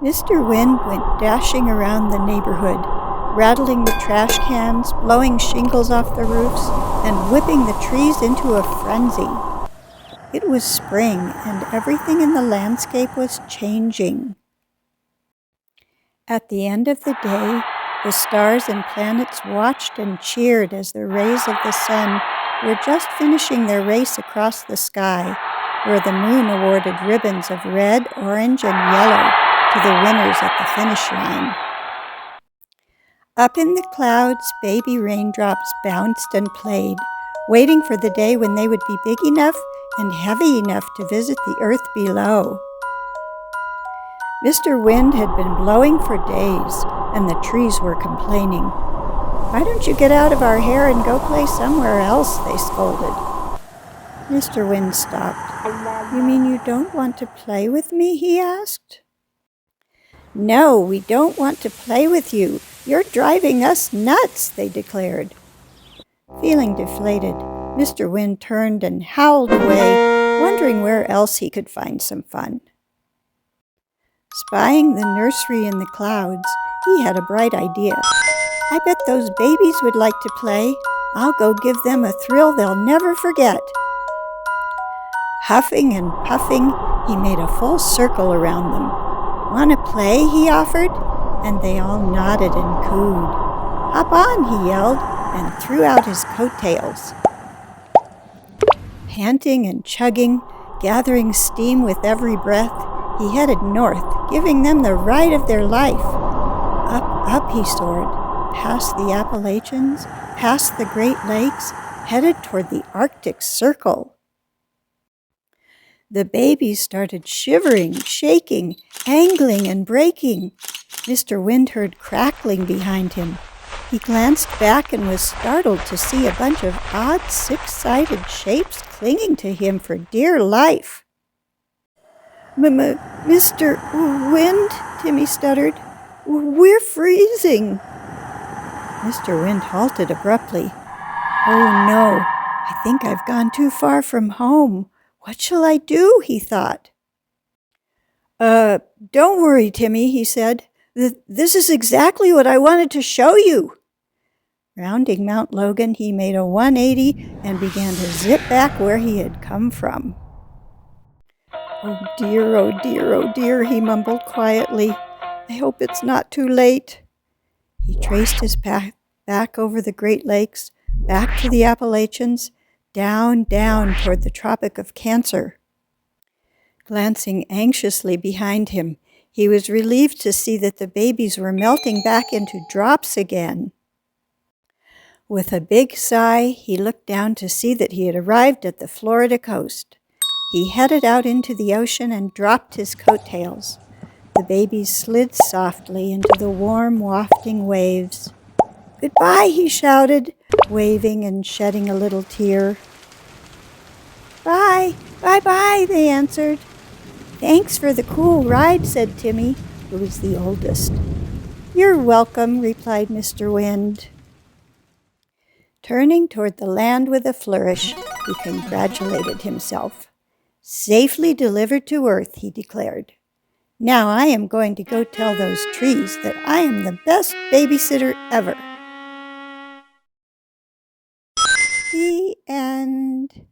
Mr. Wind went dashing around the neighborhood, rattling the trash cans, blowing shingles off the roofs, and whipping the trees into a frenzy. It was spring, and everything in the landscape was changing. At the end of the day, the stars and planets watched and cheered as the rays of the sun were just finishing their race across the sky, where the moon awarded ribbons of red, orange, and yellow to the winners at the finish line. Up in the clouds, baby raindrops bounced and played, waiting for the day when they would be big enough and heavy enough to visit the earth below. Mr. Wind had been blowing for days, and the trees were complaining. "Why don't you get out of our hair and go play somewhere else?" they scolded. Mr. Wind stopped. "You mean you don't want to play with me?" he asked. "No, we don't want to play with you. You're driving us nuts," they declared. Feeling deflated, Mr. Wind turned and howled away, wondering where else he could find some fun. Spying the nursery in the clouds, he had a bright idea. "I bet those babies would like to play. I'll go give them a thrill they'll never forget." Huffing and puffing, he made a full circle around them. "Want to play?" he offered, and they all nodded and cooed. "Hop on," he yelled, and threw out his coattails. Panting and chugging, gathering steam with every breath, he headed north, giving them the ride of their life. Up he soared, past the Appalachians, past the Great Lakes, headed toward the Arctic Circle. The babies started shivering, shaking, angling, and breaking. Mr. Wind heard crackling behind him. He glanced back and was startled to see a bunch of odd, six-sided shapes clinging to him for dear life. "Mr. Wind," Timmy stuttered, "we're freezing." Mr. Wind halted abruptly. "Oh no, I think I've gone too far from home. What shall I do?" he thought. Don't worry, Timmy," he said. This is exactly what I wanted to show you." Rounding Mount Logan, he made a 180 and began to zip back where he had come from. "Oh dear, oh dear, oh dear," he mumbled quietly. "I hope it's not too late." He traced his path back over the Great Lakes, back to the Appalachians, down toward the Tropic of Cancer. Glancing anxiously behind him, he was relieved to see that the babies were melting back into drops again. With a big sigh, he looked down to see that he had arrived at the Florida coast. He headed out into the ocean and dropped his coattails. The babies slid softly into the warm, wafting waves. "Goodbye," he shouted, waving and shedding a little tear. "Bye, bye-bye," they answered. "Thanks for the cool ride," said Timmy, who was the oldest. "You're welcome," replied Mr. Wind. Turning toward the land with a flourish, he congratulated himself. "Safely delivered to Earth," he declared. "Now I am going to go tell those trees that I am the best babysitter ever." The end.